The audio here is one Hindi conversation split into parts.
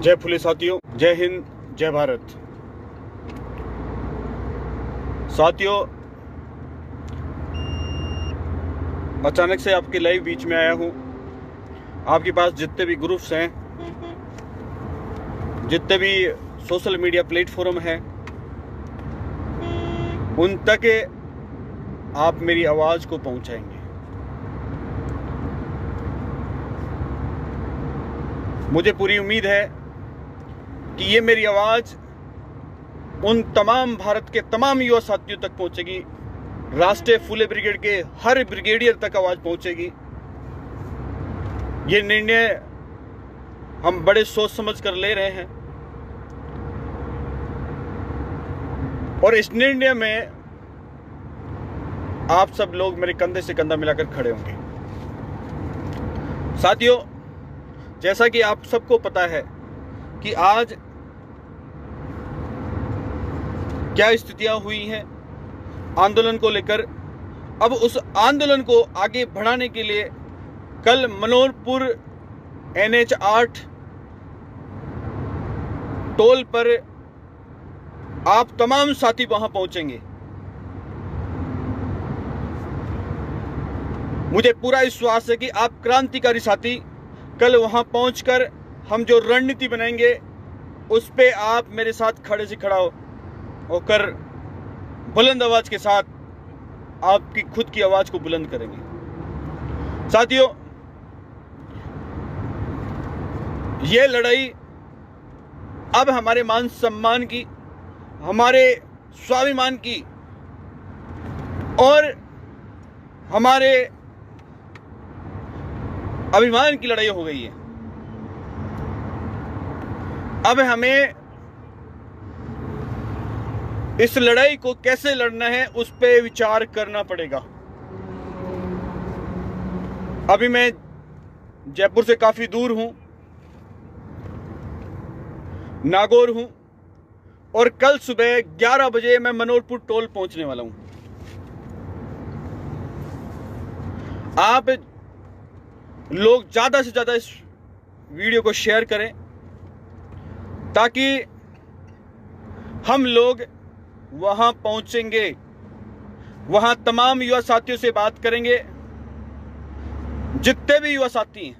जय पुलिस साथियों, जय हिंद, जय भारत। साथियों, अचानक से आपके लाइव बीच में आया हूं। आपके पास जितने भी ग्रुप्स हैं, जितने भी सोशल मीडिया प्लेटफॉर्म हैं, उन तक आप मेरी आवाज को पहुंचाएंगे। मुझे पूरी उम्मीद है कि ये मेरी आवाज उन तमाम भारत के तमाम युवा साथियों तक पहुंचेगी। राष्ट्रीय फुले ब्रिगेड के हर ब्रिगेडियर तक आवाज पहुंचेगी। ये निर्णय हम बड़े सोच समझ कर ले रहे हैं और इस निर्णय में आप सब लोग मेरे कंधे से कंधा मिलाकर खड़े होंगे। साथियों, जैसा कि आप सबको पता है कि आज क्या स्थितियां हुई हैं आंदोलन को लेकर। अब उस आंदोलन को आगे बढ़ाने के लिए कल मनोरपुर NH 8 टोल पर आप तमाम साथी वहां पहुंचेंगे। मुझे पूरा विश्वास है कि आप क्रांतिकारी साथी कल वहां पहुंचकर हम जो रणनीति बनाएंगे उस पे आप मेरे साथ खड़े से खड़ा होकर बुलंद आवाज के साथ आपकी खुद की आवाज को बुलंद करेंगे। साथियों, ये लड़ाई अब हमारे मान सम्मान की, हमारे स्वाभिमान की और हमारे अभिमान की लड़ाई हो गई है। अब हमें इस लड़ाई को कैसे लड़ना है उस पे विचार करना पड़ेगा। अभी मैं जयपुर से काफी दूर हूं, नागौर हूं, और कल सुबह 11 बजे मैं मनोरपुर टोल पहुंचने वाला हूं। आप लोग ज्यादा से ज्यादा इस वीडियो को शेयर करें ताकि हम लोग वहां पहुंचेंगे, वहां तमाम युवा साथियों से बात करेंगे। जितने भी युवा साथी हैं,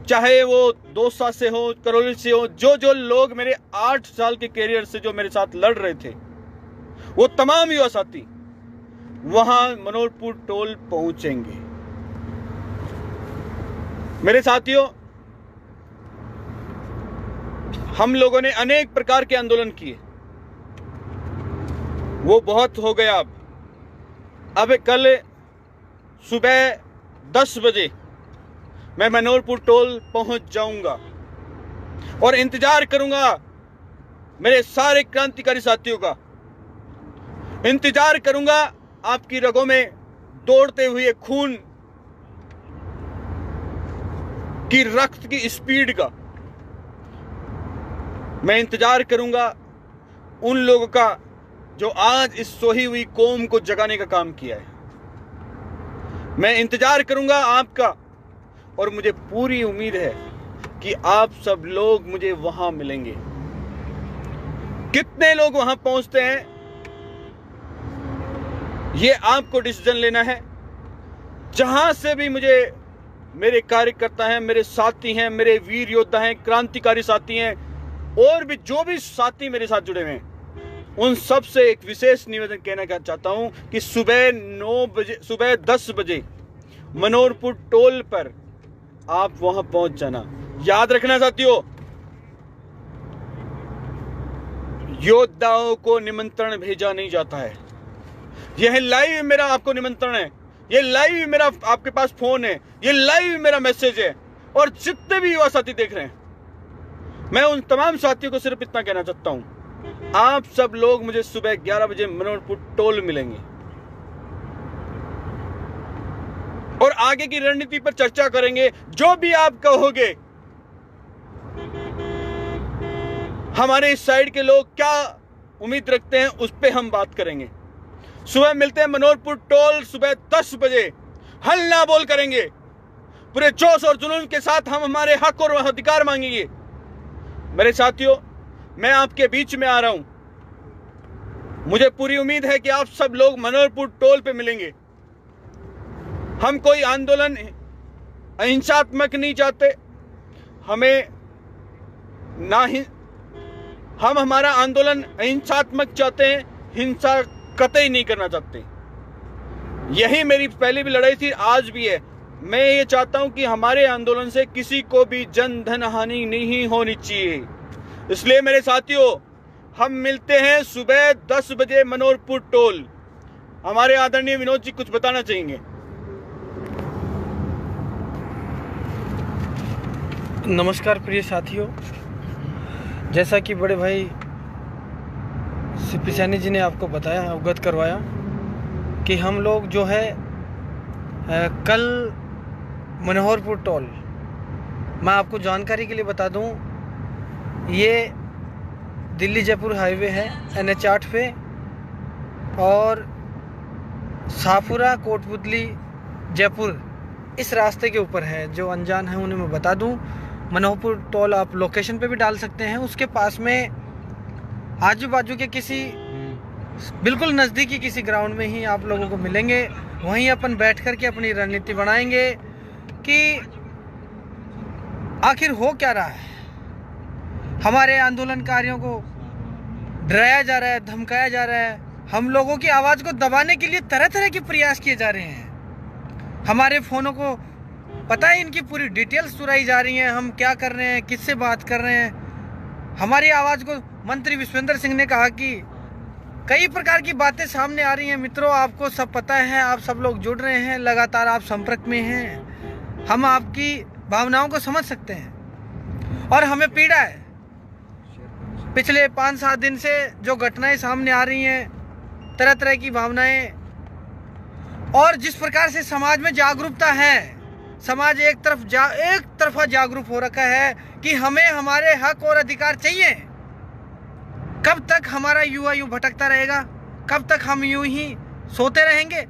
चाहे वो दौसा से हो, करौली से हो, जो लोग मेरे 8 साल के कैरियर से जो मेरे साथ लड़ रहे थे, वो तमाम युवा साथी वहां मनोरपुर टोल पहुंचेंगे। मेरे साथियों, हम लोगों ने अनेक प्रकार के आंदोलन किए, वो बहुत हो गया। अब कल सुबह 10 बजे मैं मनोरपुर टोल पहुंच जाऊंगा और इंतजार करूंगा मेरे सारे क्रांतिकारी साथियों का। इंतजार करूंगा आपकी रगों में दौड़ते हुए खून की, रक्त की स्पीड का। मैं इंतजार करूंगा उन लोगों का जो आज इस सोई हुई कौम को जगाने का काम किया है। मैं इंतजार करूंगा आपका, और मुझे पूरी उम्मीद है कि आप सब लोग मुझे वहां मिलेंगे। कितने लोग वहां पहुंचते हैं ये आपको डिसीजन लेना है। जहां से भी मुझे मेरे कार्यकर्ता हैं, मेरे साथी हैं, मेरे वीर योद्धा हैं, क्रांतिकारी साथी हैं, और भी जो भी साथी मेरे साथ जुड़े हुए हैं, उन सब से एक विशेष निवेदन कहना चाहता हूं कि सुबह 10 बजे मनोरपुर टोल पर आप वहां पहुंच जाना। याद रखना साथियों, योद्धाओं को निमंत्रण भेजा नहीं जाता है। यह लाइव मेरा आपको निमंत्रण है, ये लाइव मेरा आपके पास फोन है, ये लाइव मेरा मैसेज है। और जितने भी युवा साथी देख रहे हैं, मैं उन तमाम साथियों को सिर्फ इतना कहना चाहता हूं, आप सब लोग मुझे सुबह 11 बजे मनोरपुर टोल मिलेंगे और आगे की रणनीति पर चर्चा करेंगे। जो भी आप कहोगे, हमारे इस साइड के लोग क्या उम्मीद रखते हैं, उस पे हम बात करेंगे। सुबह मिलते हैं मनोरपुर टोल, सुबह 10 बजे हल्ला बोल करेंगे। पूरे जोश और जुनून के साथ हम हमारे हक और अधिकार मांगेंगे। मेरे साथियों, मैं आपके बीच में आ रहा हूं। मुझे पूरी उम्मीद है कि आप सब लोग मनोहरपुर टोल पे मिलेंगे। हम कोई आंदोलन अहिंसात्मक नहीं चाहते। हम हमारा आंदोलन अहिंसात्मक चाहते हैं, हिंसा कतई नहीं करना चाहते। यही मेरी पहले भी लड़ाई थी, आज भी है। मैं ये चाहता हूं कि हमारे आंदोलन से किसी को भी जन धन हानि नहीं होनी चाहिए। इसलिए मेरे साथियों, हम मिलते हैं सुबह 10 बजे मनोहरपुर टोल। हमारे आदरणीय विनोद जी कुछ बताना चाहेंगे। नमस्कार प्रिय साथियों, जैसा कि बड़े भाई सीपी सैनी जी ने आपको बताया, अवगत करवाया कि हम लोग जो है कल मनोहरपुर टोल, मैं आपको जानकारी के लिए बता दूं, ये दिल्ली जयपुर हाईवे है NH8 पे, और शाहपुरा कोटपुतली जयपुर इस रास्ते के ऊपर है। जो अनजान है उन्हें मैं बता दूं, मनोहरपुर टोल आप लोकेशन पे भी डाल सकते हैं। उसके पास में आजू बाजू के किसी बिल्कुल नज़दीकी किसी ग्राउंड में ही आप लोगों को मिलेंगे। वहीं अपन बैठ कर के अपनी रणनीति बनाएंगे कि आखिर हो क्या रहा है। हमारे आंदोलनकारियों को डराया जा रहा है, धमकाया जा रहा है। हम लोगों की आवाज़ को दबाने के लिए तरह तरह के प्रयास किए जा रहे हैं। हमारे फ़ोनों को पता है, इनकी पूरी डिटेल्स चुराई जा रही हैं, हम क्या कर रहे हैं, किससे बात कर रहे हैं। हमारी आवाज़ को मंत्री विश्वेंद्र सिंह ने कहा कि कई प्रकार की बातें सामने आ रही हैं। मित्रों, आपको सब पता है, आप सब लोग जुड़ रहे हैं, लगातार आप संपर्क में हैं, हम आपकी भावनाओं को समझ सकते हैं और हमें पीड़ा है। पिछले 5-7 दिन से जो घटनाएं सामने आ रही हैं, तरह तरह की भावनाएं, और जिस प्रकार से समाज में जागरूकता है, समाज एक तरफा जागरूक हो रखा है कि हमें हमारे हक और अधिकार चाहिए। कब तक हमारा युवा यूं भटकता रहेगा? कब तक हम यूं ही सोते रहेंगे?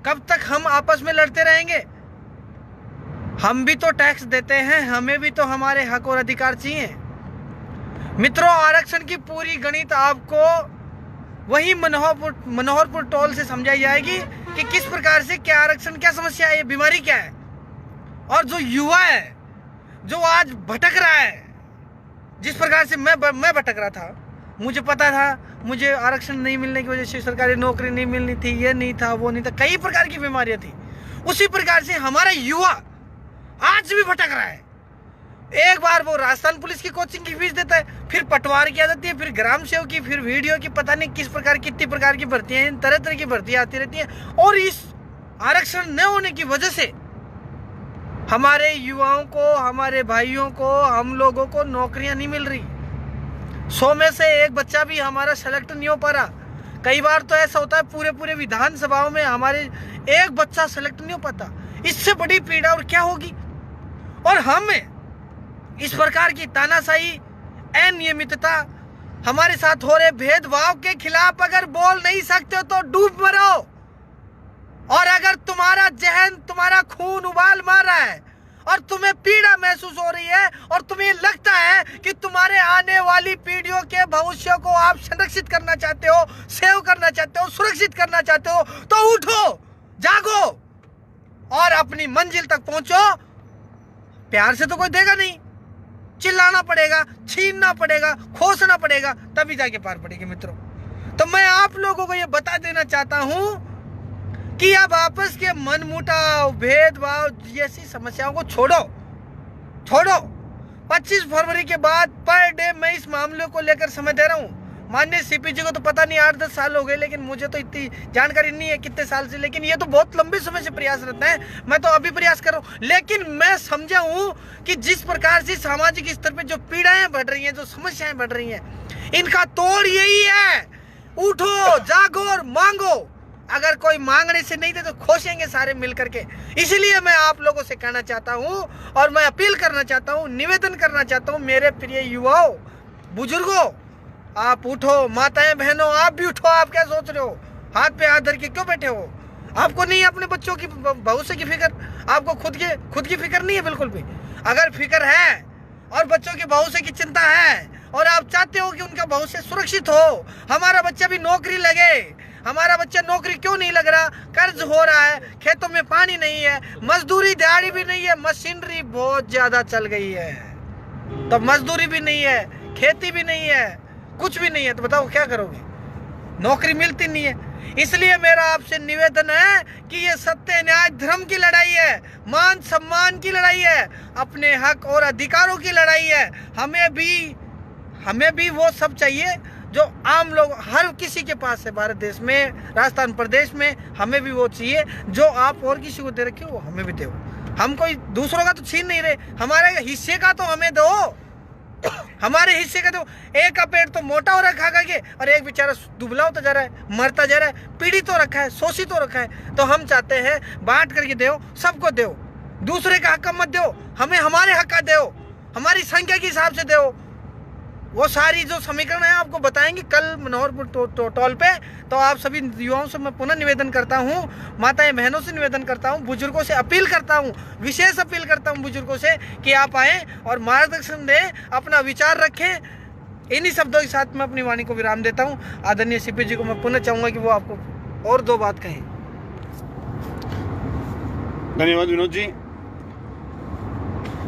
कब तक हम आपस में लड़ते रहेंगे? हम भी तो टैक्स देते हैं, हमें भी तो हमारे हक और अधिकार चाहिए। मित्रों, आरक्षण की पूरी गणित आपको वही मनोहरपुर टोल से समझाई जाएगी कि किस प्रकार से क्या आरक्षण, क्या समस्या है, ये बीमारी क्या है। और जो युवा है, जो आज भटक रहा है, जिस प्रकार से मैं भटक रहा था, मुझे पता था मुझे आरक्षण नहीं मिलने की वजह से सरकारी नौकरी नहीं मिलनी थी, ये नहीं था, वो नहीं था, कई प्रकार की बीमारियां थी। उसी प्रकार से हमारा युवा आज भी भटक रहा है। एक बार वो राजस्थान पुलिस की कोचिंग की फीस देता है, फिर पटवार की आदत है, फिर ग्राम सेवक की, फिर वीडियो की, पता नहीं किस प्रकार कितनी प्रकार की भर्तियां, तरह तरह की भर्तियां आती रहती हैं। और इस आरक्षण न होने की वजह से हमारे युवाओं को, हमारे भाइयों को, हम लोगों को नौकरियां नहीं मिल रही। 100 में से एक बच्चा भी हमारा सेलेक्ट नहीं हो पा रहा। कई बार तो ऐसा होता है पूरे विधानसभाओं में हमारे एक बच्चा सेलेक्ट नहीं हो पाता। इससे बड़ी पीड़ा और क्या होगी। और हम इस प्रकार की तानाशाही, अनियमितता, हमारे साथ हो रहे भेदभाव के खिलाफ अगर बोल नहीं सकते हो तो डूब मरो। और अगर तुम्हारा जहन, तुम्हारा खून उबाल मार रहा है और तुम्हें पीड़ा महसूस हो रही है और तुम्हें लगता है कि तुम्हारे आने वाली पीढ़ियों के भविष्य को आप संरक्षित करना चाहते हो, सेव करना चाहते हो, सुरक्षित करना चाहते हो, तो उठो, जागो और अपनी मंजिल तक पहुंचो। प्यार से तो कोई देगा नहीं, चिल्लाना पड़ेगा, छीनना पड़ेगा, खोसना पड़ेगा, तभी जाके पार पड़ेगी। मित्रों, तो मैं आप लोगों को यह बता देना चाहता हूं कि अब आपस के मनमुटाव, भेदभाव जैसी समस्याओं को छोड़ो। 25 फरवरी के बाद पर डे मैं इस मामले को लेकर समय दे रहा हूँ। माननीय सीपी जी को तो पता नहीं 8-10 साल हो गए, लेकिन मुझे तो इतनी जानकारी नहीं है कितने साल से, लेकिन ये तो बहुत लंबे समय से प्रयास रहता है। मैं तो अभी प्रयास कर रहा हूँ, लेकिन मैं समझा हूँ कि जिस प्रकार से सामाजिक स्तर पे जो पीड़ाएं बढ़ रही हैं, जो समस्याएं बढ़ रही हैं, इनका तोड़ यही है। उठो, जागो और मांगो। अगर कोई मांगने से नहीं दे तो खोसेंगे सारे मिल करके। इसलिए मैं आप लोगों से कहना चाहता हूँ और मैं अपील करना चाहता हूँ, निवेदन करना चाहता हूँ, मेरे प्रिय युवाओं, बुजुर्गों, आप उठो। माताएं, बहनों, आप भी उठो। आप क्या सोच रहे हो? हाथ पे हाथ धर के क्यों बैठे हो? आपको नहीं है अपने बच्चों की, भविष्य की फिक्र? आपको खुद की फिक्र नहीं है बिल्कुल भी? अगर फिक्र है और बच्चों के भविष्य की चिंता है और आप चाहते हो कि उनका भविष्य सुरक्षित हो, हमारा बच्चा भी नौकरी लगे। हमारा बच्चा नौकरी क्यों नहीं लग रहा? कर्ज हो रहा है, खेतों में पानी नहीं है, मजदूरी दिहाड़ी भी नहीं है, मशीनरी बहुत ज्यादा चल गई है, तो मजदूरी भी नहीं है, खेती भी नहीं है, कुछ भी नहीं है, तो बताओ क्या करोगे? नौकरी मिलती नहीं है। इसलिए मेरा आपसे निवेदन है कि ये सत्य न्याय धर्म की लड़ाई है, मान सम्मान की लड़ाई है, अपने हक और अधिकारों की लड़ाई है। हमें भी वो सब चाहिए जो आम लोग हर किसी के पास है भारत देश में, राजस्थान प्रदेश में। हमें भी वो चाहिए जो आप और किसी को दे रखे हो, हमें भी दो। हम कोई दूसरों का तो छीन नहीं रहे, हमारे हिस्से का तो हमें दो, हमारे हिस्से का दो। एक का पेट तो मोटा हो रखा करके और एक बेचारा दुबला होता जा रहा है, मरता जा रहा है, पीड़ित तो रखा है, शोषित तो रखा है। तो हम चाहते हैं बांट करके दो, सबको दो, दूसरे का हक मत दो, हमें हमारे हक का दो, हमारी संख्या के हिसाब से दो। वो सारी जो समीकरण है आपको बताएंगे कल मनोहरपुर टोल पे। तो आप सभी युवाओं से मैं पुनः निवेदन करता हूँ, माताएं बहनों से निवेदन करता हूँ, बुजुर्गों से अपील करता हूँ, विशेष अपील करता हूँ बुजुर्गों से कि आप आएँ और मार्गदर्शन दें, अपना विचार रखें। इन्हीं शब्दों के साथ मैं अपनी वाणी को विराम देता हूँ। आदरणीय सीपी जी को मैं पुनः चाहूँगा कि वो आपको और दो बात कहें। धन्यवाद विनोद जी।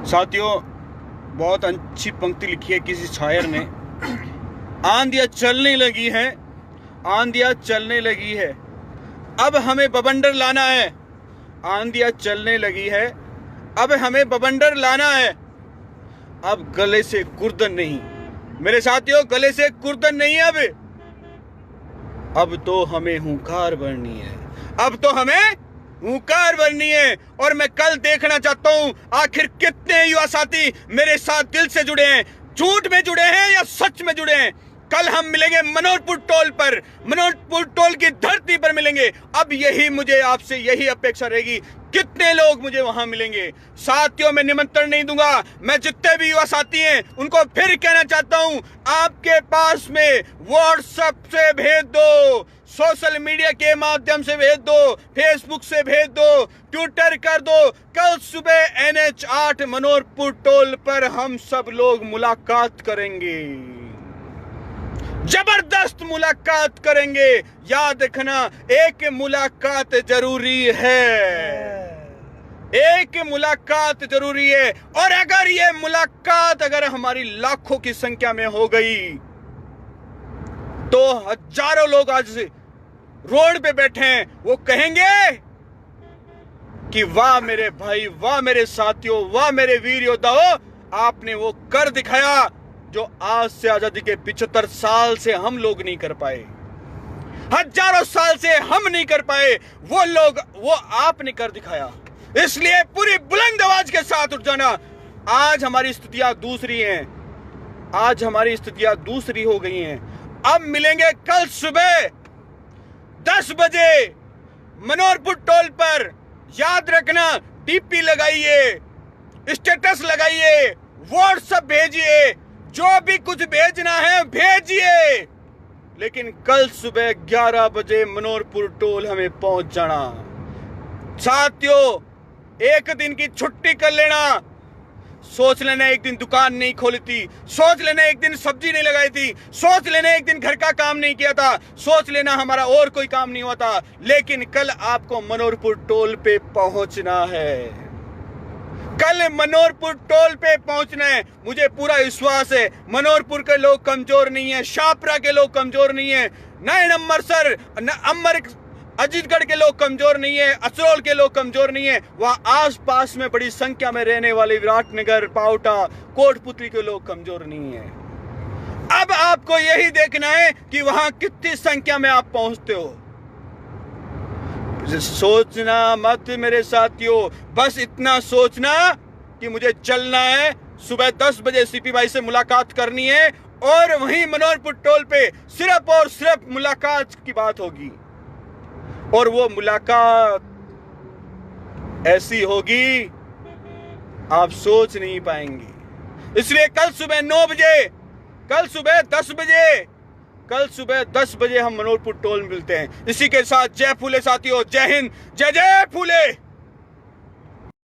साथियों, बहुत अच्छी पंक्ति लिखी है किसी शायर ने, आंधियां चलने लगी है, आंधियां चलने लगी है, अब हमें बवंडर लाना है। आंधियां चलने लगी है, अब हमें बवंडर लाना है, अब गले से कुर्दन नहीं। मेरे साथियों, गले से कुर्दन नहीं, अब तो हमें हुंकार भरनी है, अब तो हमें हुंकार भरनी है। और मैं कल देखना चाहता हूं आखिर कितने युवा साथी मेरे साथ दिल से जुड़े हैं, झूठ में जुड़े हैं या सच में जुड़े हैं। कल हम मिलेंगे मनोहरपुर टोल पर, मनोहरपुर टोल की धरती पर मिलेंगे। अब यही मुझे आपसे यही अपेक्षा रहेगी, कितने लोग मुझे वहां मिलेंगे। साथियों, मैं निमंत्रण नहीं दूंगा, मैं जितने भी युवा साथी हैं उनको फिर कहना चाहता हूं, आपके पास में व्हाट्सएप से भेज दो, सोशल मीडिया के माध्यम से भेज दो, फेसबुक से भेज दो, ट्विटर कर दो। कल सुबह NH 8 मनोहरपुर टोल पर हम सब लोग मुलाकात करेंगे, जबरदस्त मुलाकात करेंगे। याद रखना, एक मुलाकात जरूरी है, एक मुलाकात जरूरी है। और अगर ये मुलाकात अगर हमारी लाखों की संख्या में हो गई तो हजारों लोग आज रोड पे बैठे हैं, वो कहेंगे कि वाह मेरे भाई, वाह मेरे साथियों, वाह मेरे वीर योद्धाओं, आपने वो कर दिखाया जो आज से आजादी के 75 साल से हम लोग नहीं कर पाए, हजारों साल से हम नहीं कर पाए, वो लोग, वो आपने कर दिखाया। इसलिए पूरी बुलंद आवाज के साथ उठ जाना। आज हमारी स्थितियां दूसरी हैं, आज हमारी स्थितियां दूसरी हो गई हैं। अब मिलेंगे कल सुबह 10 बजे मनोहरपुर टोल पर। याद रखना, डीपी लगाइए, स्टेटस लगाइए, व्हाट्सएप भेजिए, जो भी कुछ भेजना है भेजिए, लेकिन कल सुबह 11 बजे मनोहरपुर टोल हमें पहुंच जाना। साथियों, एक दिन की छुट्टी कर लेना, सोच लेना एक दिन दुकान नहीं खोली थी, सोच लेना एक दिन सब्जी नहीं लगाई थी, सोच लेना एक दिन घर का काम नहीं किया था, सोच लेना हमारा और कोई काम नहीं हुआ था, लेकिन कल आपको मनोहरपुर टोल पे पहुंचना है, कल मनोहरपुर टोल पे पहुंचना है। मुझे पूरा विश्वास है मनोहरपुर के लोग कमजोर नहीं है, शाहपुरा के लोग कमजोर नहीं है, नए अमृतसर, अजीतगढ़ के लोग कमजोर नहीं है, असरोल के लोग कमजोर नहीं है, वहां आसपास में बड़ी संख्या में रहने वाले विराटनगर, पावटा, कोटपुतली के लोग कमजोर नहीं है। अब आपको यही देखना है कि वहां कितनी संख्या में आप पहुंचते हो। सोचना मत मेरे साथियों, बस इतना सोचना कि मुझे चलना है, सुबह 10 बजे सीपी भाई से मुलाकात करनी है और वहीं मनोहरपुर टोल पे सिर्फ और सिर्फ मुलाकात की बात होगी। और वो मुलाकात ऐसी होगी आप सोच नहीं पाएंगे। इसलिए कल सुबह 9 बजे, कल सुबह 10 बजे, कल सुबह 10 बजे हम मनोहरपुर टोल मिलते हैं। इसी के साथ जय फूले साथियों, जय हिंद, जय जय फूले।